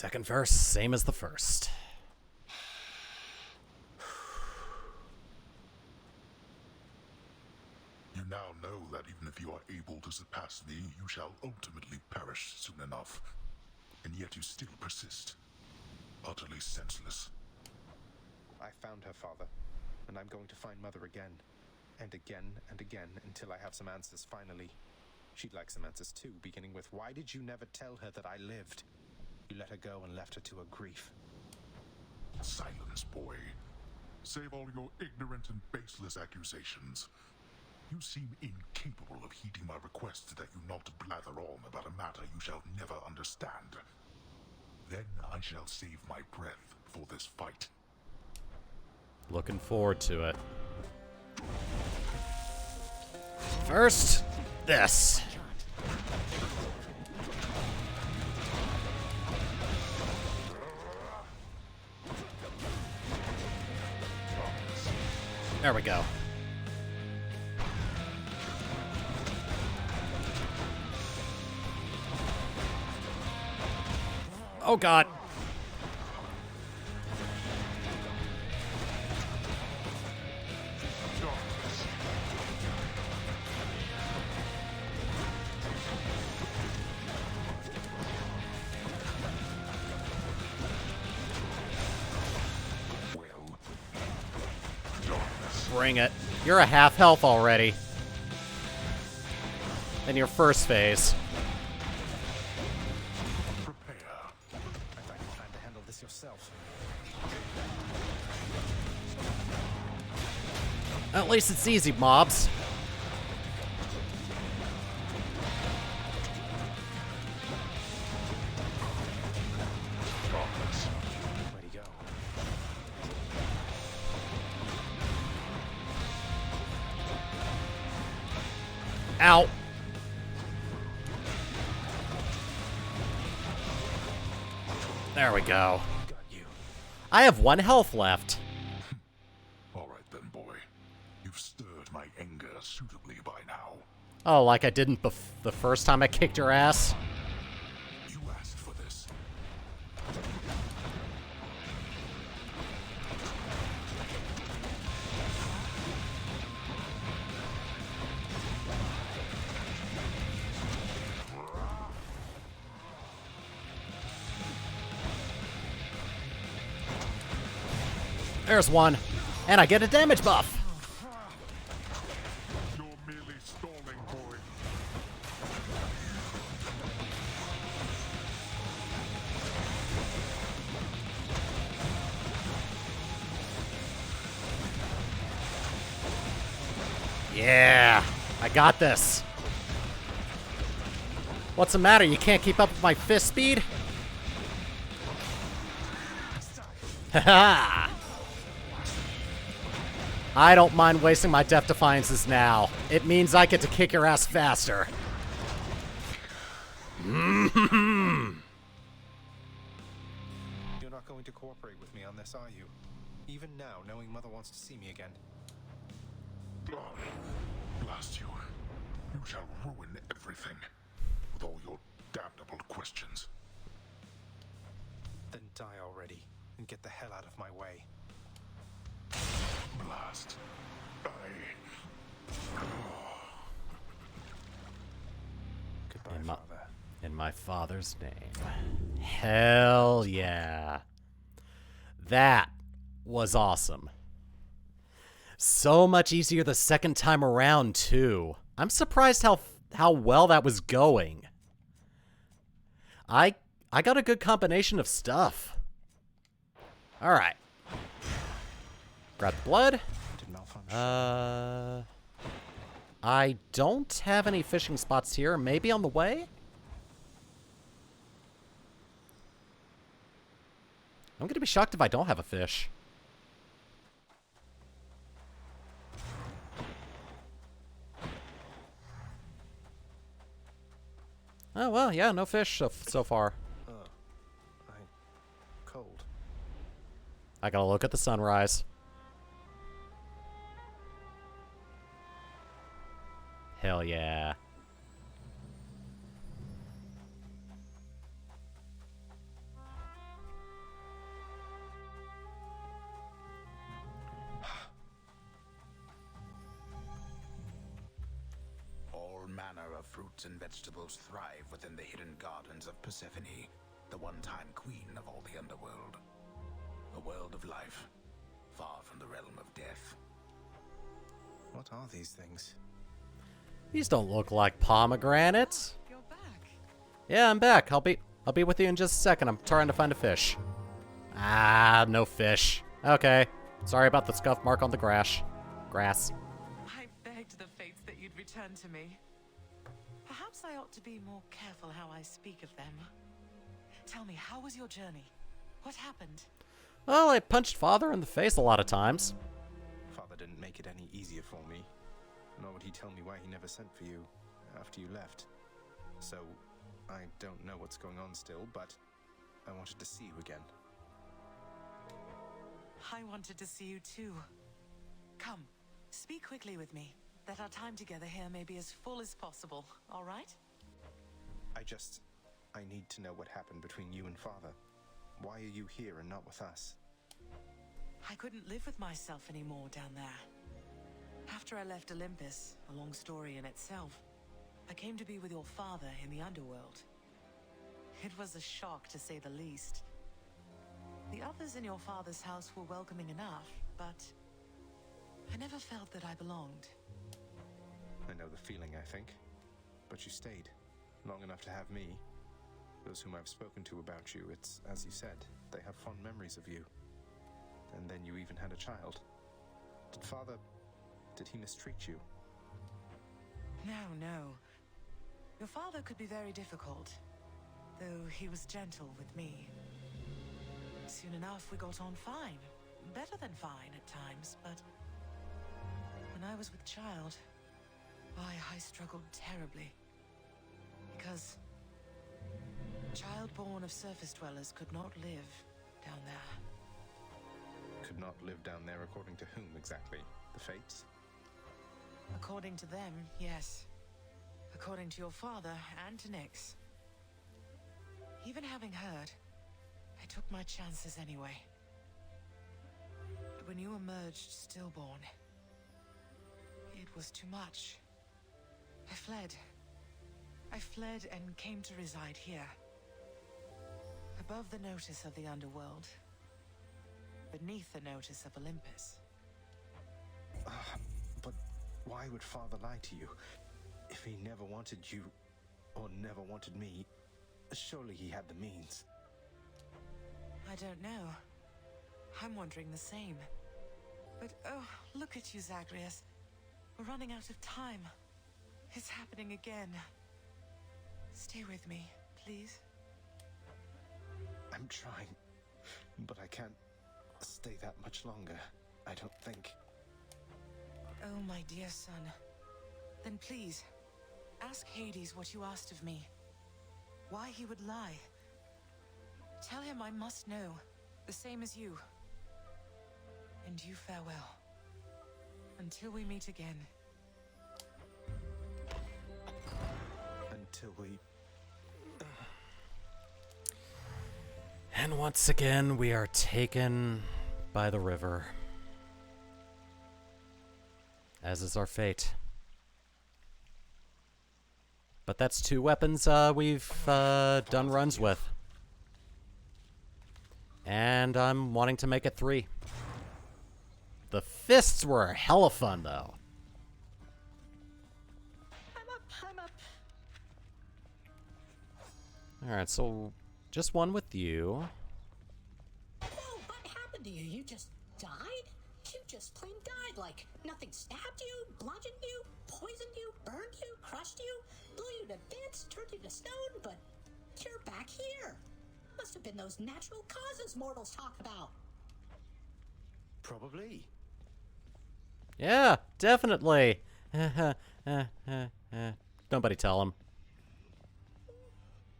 Second verse, same as the first. You now know that even if you are able to surpass me, you shall ultimately perish soon enough. And yet you still persist. Utterly senseless. I found her, father, and I'm going to find Mother again. And again and again until I have some answers finally. She'd like some answers too, beginning with, why did you never tell her that I lived? You let her go and left her to her grief. Silence, boy. Save all your ignorant and baseless accusations. You seem incapable of heeding my request that you not blather on about a matter you shall never understand. Then I shall save my breath for this fight. Looking forward to it. First, this. There we go. Oh god. Bring it. You're a half health already. In your first phase. Prepare. I thought you planned to handle this yourself. At least it's easy, mobs. Where'd he go? Ow. There we go. Got you. I have 1 health left. All right then, boy. You've stirred my anger suitably by now. Oh, like I didn't the first time I kicked your ass? You asked for this. There's one. And I get a damage buff. You're merely stalling, boy. Yeah. I got this. What's the matter? You can't keep up with my fist speed? Haha. I don't mind wasting my Death Defiances now. It means I get to kick your ass faster. You're not going to cooperate with me on this, are you? Even now, knowing Mother wants to see me again. Blast you. You shall ruin everything. With all your damnable questions. Then die already, and get the hell out of my way. Blast. Goodbye, In father. In my father's name. Hell yeah. That was awesome. So much easier the second time around, too. I'm surprised how well that was going. I got a good combination of stuff. All right. Grab the blood. Did malfunction. I don't have any fishing spots here. Maybe on the way? I'm gonna be shocked if I don't have a fish. Oh, well, yeah, no fish so far. I'm cold. I gotta look at the sunrise. Hell yeah. Megara fruits and vegetables thrive within the hidden gardens of Persephone, the one-time queen of all the underworld. A world of life, far from the realm of death. What are these things? These don't look like pomegranates. You're back. Yeah, I'm back. I'll be with you in just a second. I'm trying to find a fish. Ah, no fish. Okay. Sorry about the scuff mark on the grass. I begged the fates that you'd return to me. Perhaps I ought to be more careful how I speak of them. Tell me, how was your journey? What happened? Well, I punched Father in the face a lot of times. Father didn't make it any easier for me. Nor would he tell me why he never sent for you after you left. So, I don't know what's going on still, but I wanted to see you again. I wanted to see you too. Come, speak quickly with me, that our time together here may be as full as possible, all right? I need to know what happened between you and Father. Why are you here and not with us? I couldn't live with myself anymore down there. After I left Olympus, a long story in itself, I came to be with your father in the underworld. It was a shock, to say the least. The others in your father's house were welcoming enough, but I never felt that I belonged. I know the feeling, I think. But you stayed, long enough to have me. Those whom I've spoken to about you, it's as you said, they have fond memories of you. And then you even had a child. Did he mistreat you? No. Your father could be very difficult, though he was gentle with me. Soon enough, we got on fine. Better than fine at times, but when I was with child, why, I struggled terribly. Because child born of surface dwellers could not live down there. Could not live down there according to whom exactly? The fates? According to them, yes. According to your father and to Nyx. Even having heard, I took my chances anyway. But when you emerged stillborn, it was too much. I fled and came to reside here. Above the notice of the underworld. Beneath the notice of Olympus. But why would Father lie to you? If he never wanted you, or never wanted me, surely he had the means. I don't know. I'm wondering the same. But oh, look at you, Zagreus. We're running out of time. It's happening again. Stay with me, please. I'm trying, but I can't stay that much longer, I don't think. Oh, my dear son. Then please, ask Hades what you asked of me. Why he would lie. Tell him I must know, the same as you. And you farewell. Until we meet again. Until we... And once again, we are taken by the river. As is our fate. But that's 2 weapons we've done runs with. And I'm wanting to make it 3. The fists were hella fun, though. I'm up. Alright, so just one with you. Whoa, what happened to you? You just died? You just plain died, like nothing stabbed you, bludgeoned you, poisoned you, burned you, crushed you, blew you to bits, turned you to stone, but you're back here. Must have been those natural causes mortals talk about. Probably. Yeah, definitely. Nobody tell him.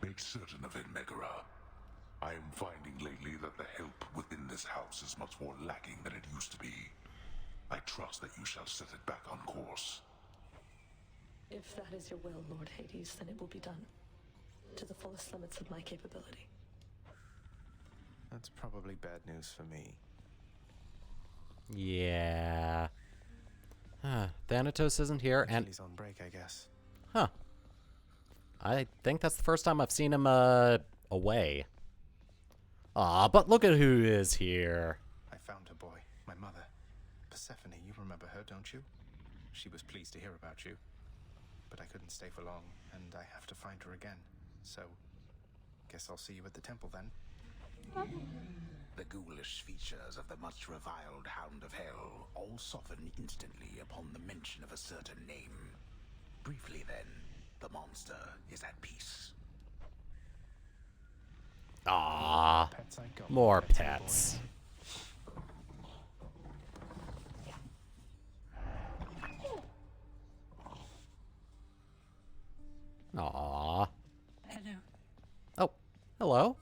Make certain of it, Megara. I am finding lately that the help within this house is much more lacking than it used to be. I trust that you shall set it back on course. If that is your will, Lord Hades, then it will be done. To the fullest limits of my capability. That's probably bad news for me. Yeah. Thanatos isn't here, and... He's on break, I guess. Huh. I think that's the first time I've seen him, away. Aw, but look at who is here. I found her, boy. My mother. Persephone, you remember her, don't you? She was pleased to hear about you. But I couldn't stay for long, and I have to find her again. So, guess I'll see you at the temple then. The ghoulish features of the much reviled Hound of Hell all soften instantly upon the mention of a certain name. Briefly then, the monster is at peace. Aww, Pets I got. more Pets, pets. Aww. Hello. Oh, hello.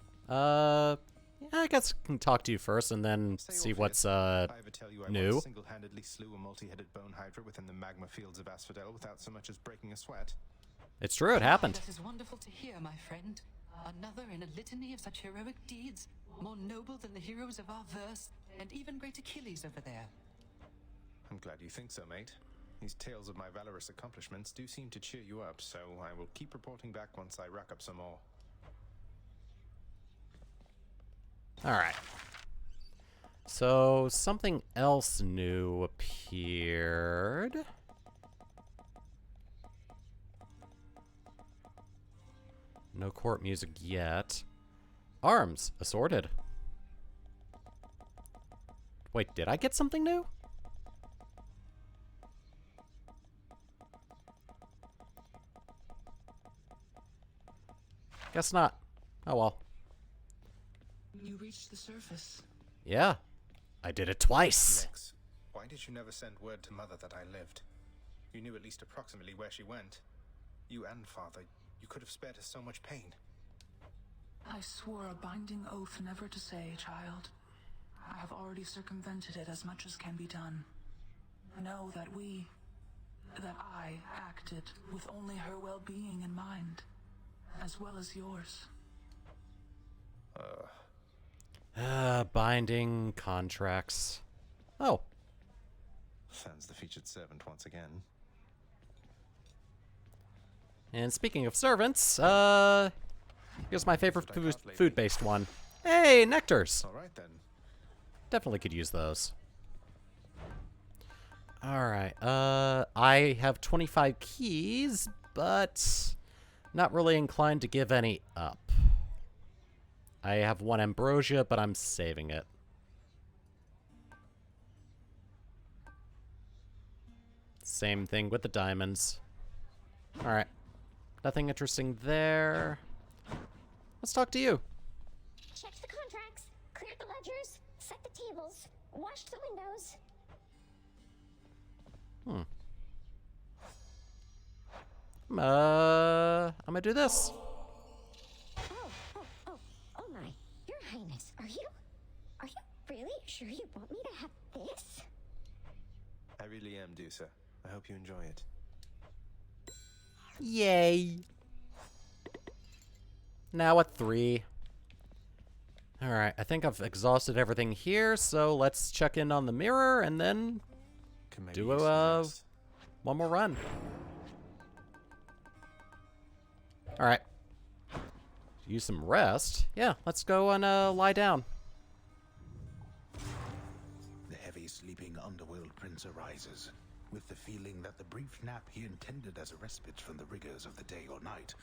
I guess I can talk to you first and then Say see Orpheus, what's, I ever tell you I new? once single-handedly slew a multi-headed bone hydra within the magma fields of Asphodel without so much as breaking a sweat? It's true, it happened. That is wonderful to hear, my friend. Another in a litany of such heroic deeds, more noble than the heroes of our verse, and even great Achilles over there. I'm glad you think so, mate. These tales of my valorous accomplishments do seem to cheer you up, so I will keep reporting back once I rack up some more. Alright. So, something else new appeared. No court music yet. Arms assorted. Wait, did I get something new? Guess not. Oh well. You reached the surface. Yeah. I did it twice. Lex, why did you never send word to Mother that I lived? You knew at least approximately where she went. You and Father, you could have spared us so much pain. I swore a binding oath never to say, child. I have already circumvented it as much as can be done. Know that I acted with only her well-being in mind, as well as yours. Binding contracts. Oh, Sans the featured servant once again. and speaking of servants, here's my favorite That's what I got lately. food-based one. Hey, nectars. Alright then. Definitely could use those. Alright, I have 25 keys, but not really inclined to give any up. I have 1 ambrosia, but I'm saving it. Same thing with the diamonds. Alright. Nothing interesting there. Let's talk to you. Checked the contracts, cleared the ledgers, set the tables, washed the windows. I'm gonna do this. Oh my. Your Highness, are you really sure you want me to have this? I really am, Dusa. I hope you enjoy it. Yay. Now at 3. Alright, I think I've exhausted everything here, so let's check in on the mirror and then Can maybe do use some rest. one more run. Alright. Use some rest. Yeah, let's go and lie down. The heavy sleeping underworld prince arises, with the feeling that the brief nap he intended as a respite from the rigors of the day or night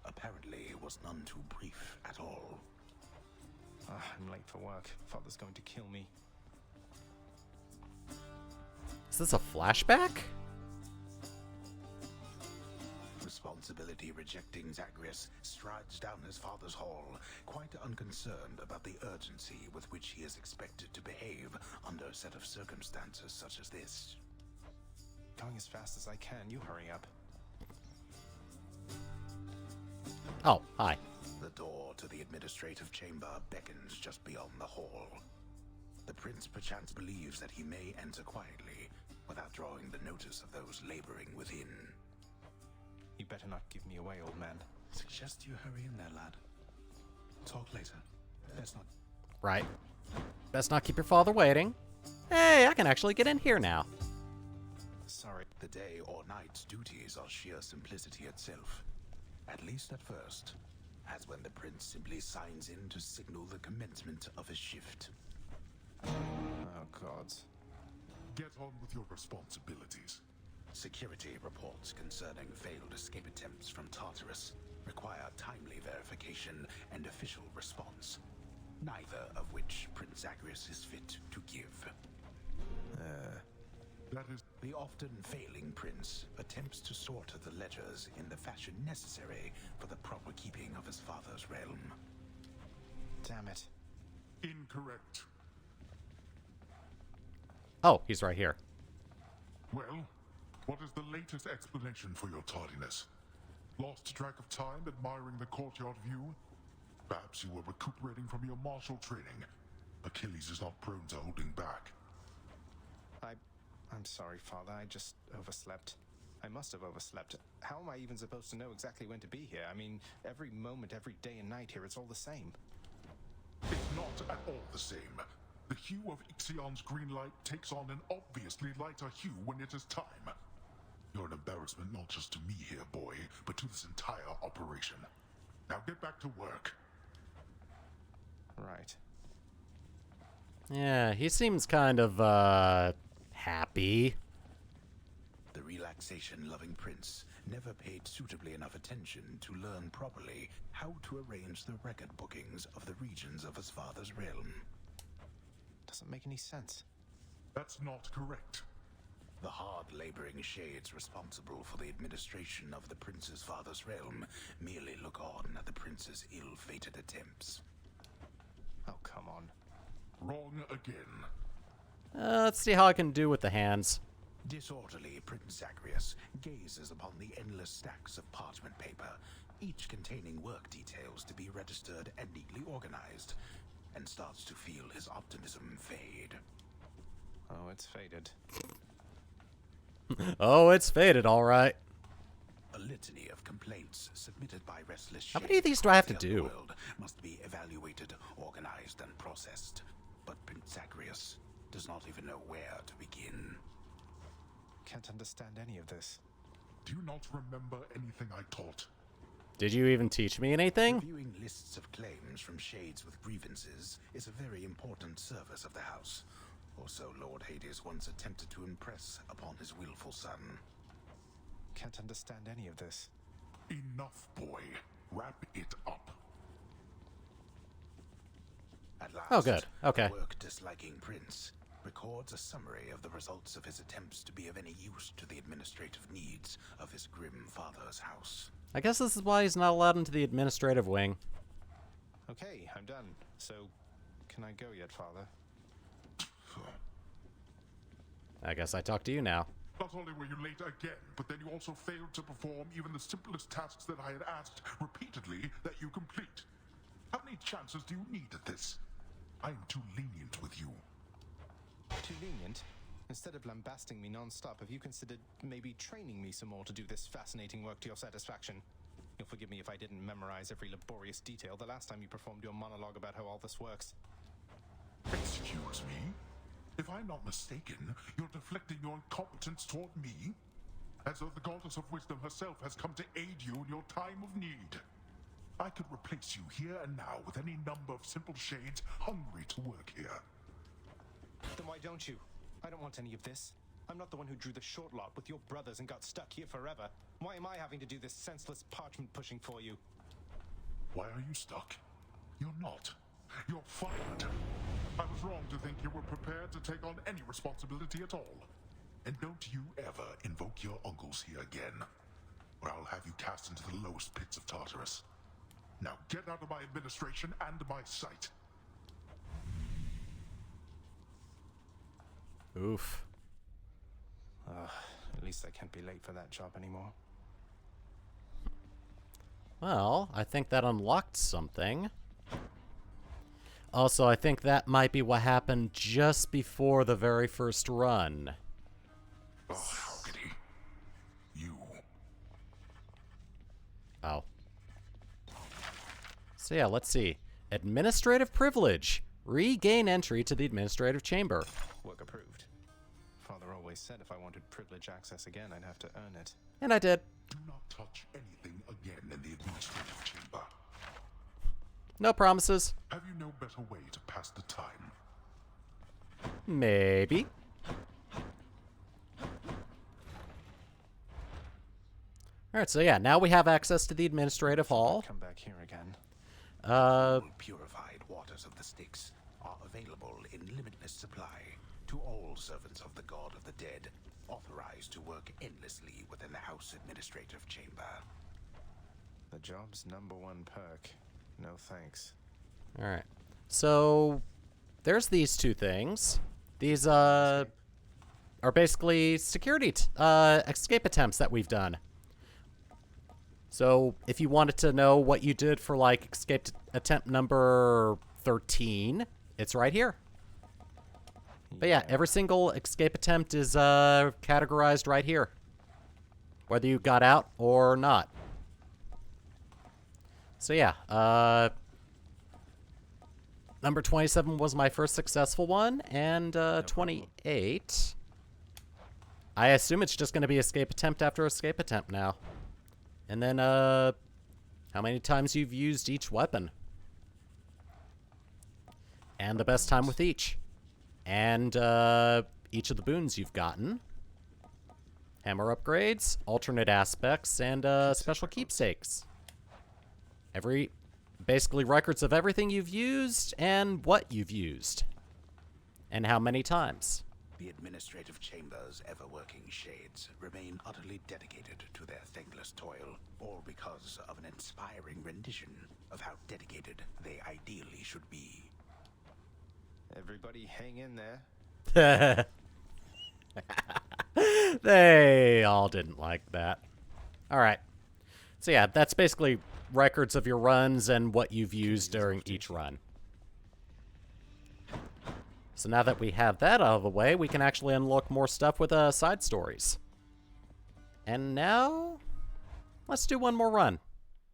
apparently was none too brief at all. I'm late for work. Father's going to kill me. Is this a flashback? Responsibility rejecting Zagreus strides down his father's hall, quite unconcerned about the urgency with which he is expected to behave under a set of circumstances such as this. Going as fast as I can. You hurry up. Oh, hi. The door to the administrative chamber beckons just beyond the hall. The prince perchance believes that he may enter quietly without drawing the notice of those laboring within. You better not give me away, old man. Suggest you hurry in there, lad. Talk later. Let's not. Right. Best not keep your father waiting. Hey, I can actually get in here now. Sorry. The day or night's duties are sheer simplicity itself. At least at first, as when the prince simply signs in to signal the commencement of a shift. Oh, gods. Get on with your responsibilities. Security reports concerning failed escape attempts from Tartarus require timely verification and official response, neither of which Prince Zagreus is fit to give. That is... The often failing prince attempts to sort the ledgers in the fashion necessary for the proper keeping of his father's realm. Damn it. incorrect. Oh, he's right here. Well, what is the latest explanation for your tardiness? Lost track of time admiring the courtyard view? Perhaps you were recuperating from your martial training. Achilles is not prone to holding back. I'm sorry, Father. I just overslept. I must have overslept. How am I even supposed to know exactly when to be here? I mean, every moment, every day and night here, it's all the same. It's not at all the same. The hue of Ixion's green light takes on an obviously lighter hue when it is time. You're an embarrassment not just to me here, boy, but to this entire operation. Now get back to work. Right. Yeah, he seems kind of, happy. The relaxation-loving prince never paid suitably enough attention to learn properly how to arrange the record bookings of the regions of his father's realm. Doesn't make any sense. That's not correct. The hard-laboring shades responsible for the administration of the prince's father's realm merely look on at the prince's ill-fated attempts. Oh, come on. Wrong again. Let's see how I can do with the hands. Disorderly Prince Zagreus gazes upon the endless stacks of parchment paper, each containing work details to be registered and neatly organized, and starts to feel his optimism fade. Oh, it's faded. Oh, it's faded, all right. A litany of complaints submitted by restless How many of these do I have to do? World must be evaluated, organized, and processed. But Prince Zagreus does not even know where to begin. Can't understand any of this. Do you not remember anything I taught? Did you even teach me anything? Reviewing lists of claims from shades with grievances is a very important service of the house. Also, Lord Hades once attempted to impress upon his willful son. Can't understand any of this. Enough, boy. Wrap it up. At last, Oh, good. Okay. the work-disliking prince records a summary of the results of his attempts to be of any use to the administrative needs of his grim father's house. I guess this is why he's not allowed into the administrative wing. Okay, I'm done. So, can I go yet, Father? I guess I talk to you now. Not only were you late again, but then you also failed to perform even the simplest tasks that I had asked repeatedly that you complete. How many chances do you need at this? I am too lenient with you. Too lenient? Instead of lambasting me non-stop, have you considered maybe training me some more to do this fascinating work to your satisfaction? You'll forgive me if I didn't memorize every laborious detail the last time you performed your monologue about how all this works. Excuse me? If I'm not mistaken, you're deflecting your incompetence toward me? As though the goddess of wisdom herself has come to aid you in your time of need. I could replace you here and now with any number of simple shades hungry to work here. Then why don't you? I don't want any of this. I'm not the one who drew the short lot with your brothers and got stuck here forever. Why am I having to do this senseless parchment pushing for you? Why are you stuck? You're not. You're fired. I was wrong to think you were prepared to take on any responsibility at all. And don't you ever invoke your uncles here again, or I'll have you cast into the lowest pits of Tartarus. Now get out of my administration and my sight. Oof. At least I can't be late for that job anymore. Well, I think that unlocked something. Also, I think that might be what happened just before the very first run. Oh, how could he? You. Oh. So yeah, let's see. Administrative privilege. Regain entry to the administrative chamber. Work approved. Father always always said if I wanted privilege access again, I'd have to earn it. And I did. Do not touch anything again in the administrative chamber. No promises. Have you no better way to pass the time? Maybe. Alright, so yeah, now we have access to the administrative hall. Come back here again. Purified waters of the Styx are available in limitless supply to all servants of the God of the Dead, authorized to work endlessly within the House Administrative Chamber. The job's #1 perk. No thanks. Alright. So, there's these two things. These, are basically security escape attempts that we've done. So, if you wanted to know what you did for, like, escape attempt number 13, it's right here. But yeah, every single escape attempt is categorized right here. Whether you got out or not. So yeah, number 27 was my first successful one, and 28... I assume it's just going to be escape attempt after escape attempt now. And then, how many times you've used each weapon. And the best time with each. And, each of the boons you've gotten. Hammer upgrades, alternate aspects, and, special keepsakes. Basically records of everything you've used and what you've used. And how many times. The administrative chamber's ever-working shades remain utterly dedicated to their thankless toil, all because of an inspiring rendition of how dedicated they ideally should be. Everybody hang in there. They all didn't like that. Alright. So yeah, that's basically records of your runs and what you've used during each run. So now that we have that out of the way, we can actually unlock more stuff with side stories. And now, let's do one more run.